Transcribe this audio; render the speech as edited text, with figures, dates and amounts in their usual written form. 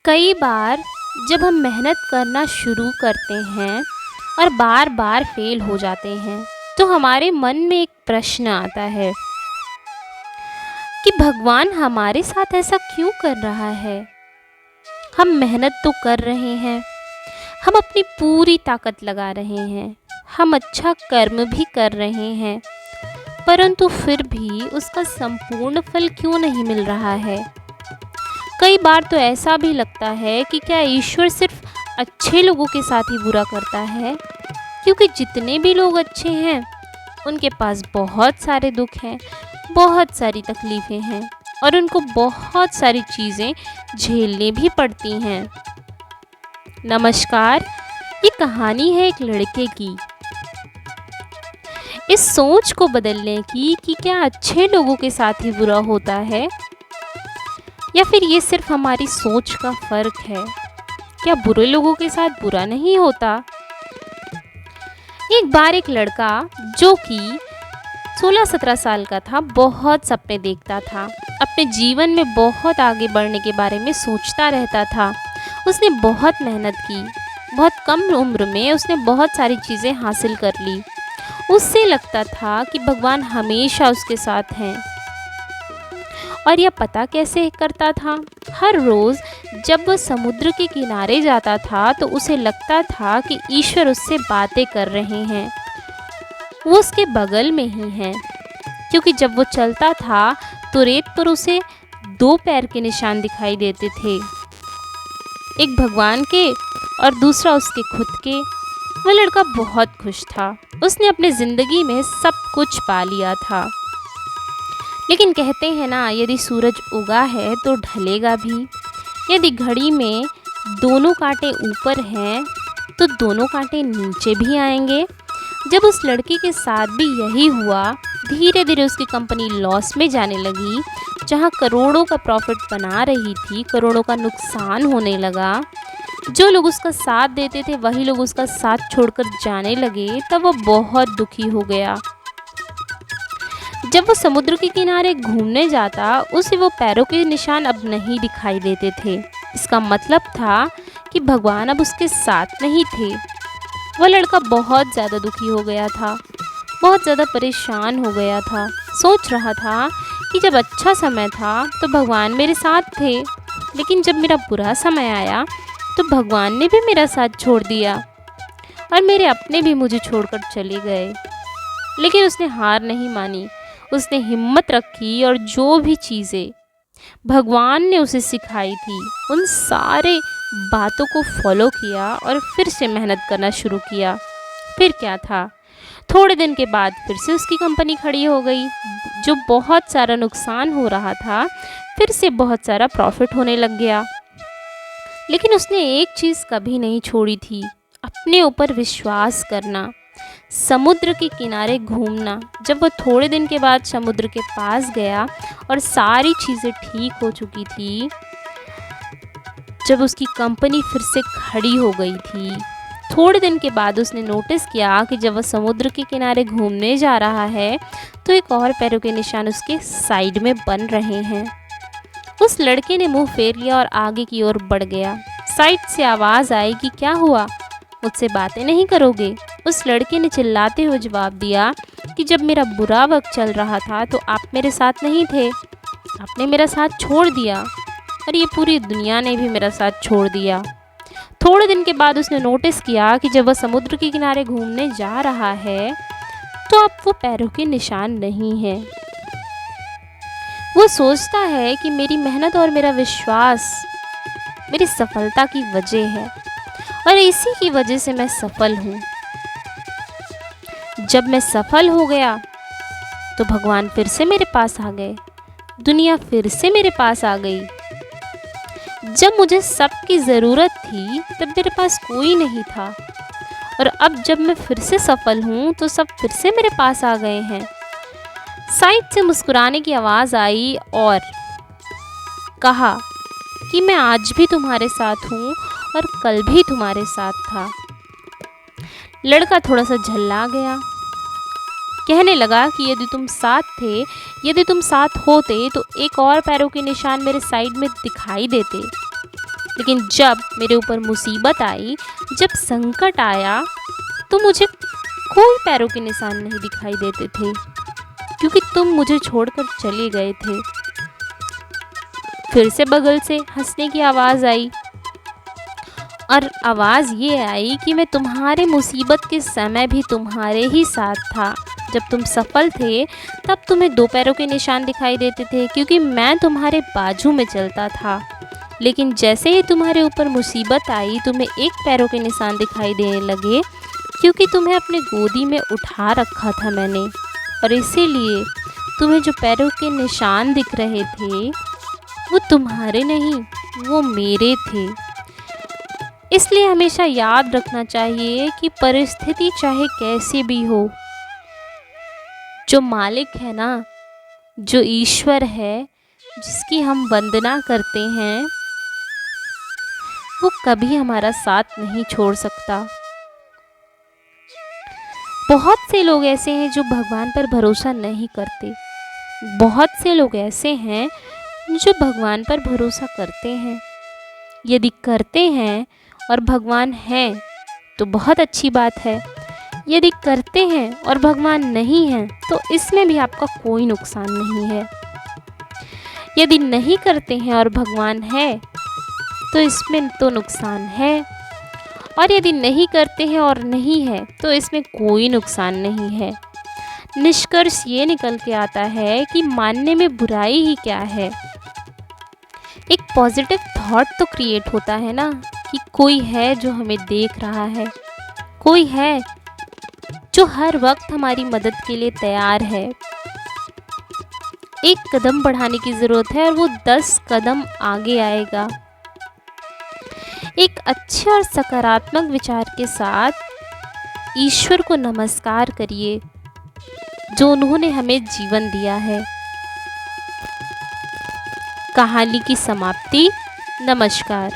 कई बार जब हम मेहनत करना शुरू करते हैं और बार बार फेल हो जाते हैं तो हमारे मन में एक प्रश्न आता है कि भगवान हमारे साथ ऐसा क्यों कर रहा है। हम मेहनत तो कर रहे हैं, हम अपनी पूरी ताकत लगा रहे हैं, हम अच्छा कर्म भी कर रहे हैं, परंतु फिर भी उसका संपूर्ण फल क्यों नहीं मिल रहा है। कई बार तो ऐसा भी लगता है कि क्या ईश्वर सिर्फ अच्छे लोगों के साथ ही बुरा करता है, क्योंकि जितने भी लोग अच्छे हैं उनके पास बहुत सारे दुख हैं, बहुत सारी तकलीफ़ें हैं और उनको बहुत सारी चीज़ें झेलने भी पड़ती हैं। नमस्कार, ये कहानी है एक लड़के की, इस सोच को बदलने की कि क्या अच्छे लोगों के साथ ही बुरा होता है या फिर ये सिर्फ हमारी सोच का फ़र्क है। क्या बुरे लोगों के साथ बुरा नहीं होता। एक बार एक लड़का जो कि 16-17 साल का था, बहुत सपने देखता था, अपने जीवन में बहुत आगे बढ़ने के बारे में सोचता रहता था। उसने बहुत मेहनत की, बहुत कम उम्र में उसने बहुत सारी चीज़ें हासिल कर ली। उससे लगता था कि भगवान हमेशा उसके साथ हैं। और यह पता कैसे करता था? हर रोज़ जब वह समुद्र के किनारे जाता था तो उसे लगता था कि ईश्वर उससे बातें कर रहे हैं, वो उसके बगल में ही हैं। क्योंकि जब वो चलता था तो रेत पर उसे 2 पैर के निशान दिखाई देते थे, एक भगवान के और दूसरा उसके खुद के। वह लड़का बहुत खुश था, उसने अपनी ज़िंदगी में सब कुछ पा लिया था। लेकिन कहते हैं ना, यदि सूरज उगा है तो ढलेगा भी। यदि घड़ी में दोनों कांटे ऊपर हैं तो दोनों कांटे नीचे भी आएंगे। जब उस लड़के के साथ भी यही हुआ, धीरे धीरे उसकी कंपनी लॉस में जाने लगी। जहां करोड़ों का प्रॉफिट बना रही थी, करोड़ों का नुकसान होने लगा। जो लोग उसका साथ देते थे वही लोग उसका साथ छोड़कर जाने लगे। तब वो बहुत दुखी हो गया। जब वो समुद्र के किनारे घूमने जाता, उसे वो पैरों के निशान अब नहीं दिखाई देते थे। इसका मतलब था कि भगवान अब उसके साथ नहीं थे। वह लड़का बहुत ज़्यादा दुखी हो गया था, बहुत ज़्यादा परेशान हो गया था। सोच रहा था कि जब अच्छा समय था तो भगवान मेरे साथ थे, लेकिन जब मेरा बुरा समय आया तो भगवान ने भी मेरा साथ छोड़ दिया और मेरे अपने भी मुझे छोड़कर चले गए। लेकिन उसने हार नहीं मानी, उसने हिम्मत रखी और जो भी चीज़ें भगवान ने उसे सिखाई थी उन सारे बातों को फॉलो किया और फिर से मेहनत करना शुरू किया। फिर क्या था, थोड़े दिन के बाद फिर से उसकी कंपनी खड़ी हो गई। जो बहुत सारा नुकसान हो रहा था, फिर से बहुत सारा प्रॉफिट होने लग गया। लेकिन उसने एक चीज़ कभी नहीं छोड़ी थी, अपने ऊपर विश्वास करना, समुद्र के किनारे घूमना। जब वह थोड़े दिन के बाद समुद्र के पास गया और सारी चीज़ें ठीक हो चुकी थी, जब उसकी कंपनी फिर से खड़ी हो गई थी, थोड़े दिन के बाद उसने नोटिस किया कि जब वह समुद्र के किनारे घूमने जा रहा है तो एक और पैरों के निशान उसके साइड में बन रहे हैं। उस लड़के ने मुंह फेर लिया और आगे की ओर बढ़ गया। साइड से आवाज़ आई कि क्या हुआ, मुझसे बातें नहीं करोगे? उस लड़के ने चिल्लाते हुए जवाब दिया कि जब मेरा बुरा वक्त चल रहा था तो आप मेरे साथ नहीं थे, आपने मेरा साथ छोड़ दिया और ये पूरी दुनिया ने भी मेरा साथ छोड़ दिया। थोड़े दिन के बाद उसने नोटिस किया कि जब वह समुद्र के किनारे घूमने जा रहा है तो अब वो पैरों के निशान नहीं है। वो सोचता है कि मेरी मेहनत और मेरा विश्वास मेरी सफलता की वजह है और इसी की वजह से मैं सफल हूँ। जब मैं सफल हो गया तो भगवान फिर से मेरे पास आ गए, दुनिया फिर से मेरे पास आ गई। जब मुझे सबकी ज़रूरत थी तब मेरे पास कोई नहीं था, और अब जब मैं फिर से सफल हूँ तो सब फिर से मेरे पास आ गए हैं। साइड से मुस्कुराने की आवाज़ आई और कहा कि मैं आज भी तुम्हारे साथ हूँ और कल भी तुम्हारे साथ था। लड़का थोड़ा सा झल्ला गया, कहने लगा कि यदि तुम साथ थे, यदि तुम साथ होते तो एक और पैरों के निशान मेरे साइड में दिखाई देते। लेकिन जब मेरे ऊपर मुसीबत आई, जब संकट आया, तो मुझे कोई पैरों के निशान नहीं दिखाई देते थे, क्योंकि तुम मुझे छोड़कर चले गए थे। फिर से बगल से हंसने की आवाज़ आई, और आवाज़ ये आई कि मैं तुम्हारे मुसीबत के समय भी तुम्हारे ही साथ था। जब तुम सफल थे तब तुम्हें दो पैरों के निशान दिखाई देते थे, क्योंकि मैं तुम्हारे बाजू में चलता था। लेकिन जैसे ही तुम्हारे ऊपर मुसीबत आई, तुम्हें एक पैरों के निशान दिखाई देने लगे, क्योंकि तुम्हें अपने गोदी में उठा रखा था मैंने, और इसीलिए तुम्हें जो पैरों के निशान दिख रहे थे वो तुम्हारे नहीं, वो मेरे थे। इसलिए हमेशा याद रखना चाहिए कि परिस्थिति चाहे कैसी भी हो, जो मालिक है ना, जो ईश्वर है, जिसकी हम वंदना करते हैं, वो कभी हमारा साथ नहीं छोड़ सकता। बहुत से लोग ऐसे हैं जो भगवान पर भरोसा नहीं करते। बहुत से लोग ऐसे हैं जो भगवान पर भरोसा करते हैं। यदि करते हैं और भगवान हैं तो बहुत अच्छी बात है। यदि करते हैं और भगवान नहीं हैं तो इसमें भी आपका कोई नुकसान नहीं है। यदि नहीं करते हैं और भगवान है तो इसमें तो नुकसान है, और यदि नहीं करते हैं और नहीं है तो इसमें कोई नुकसान नहीं है। निष्कर्ष ये निकल के आता है कि मानने में बुराई ही क्या है। एक पॉजिटिव थॉट तो क्रिएट होता है ना, कि कोई है जो हमें देख रहा है, कोई है जो हर वक्त हमारी मदद के लिए तैयार है। एक कदम बढ़ाने की ज़रूरत है और वो 10 कदम आगे आएगा। एक अच्छे और सकारात्मक विचार के साथ ईश्वर को नमस्कार करिए, जो उन्होंने हमें जीवन दिया है। कहानी की समाप्ति। नमस्कार।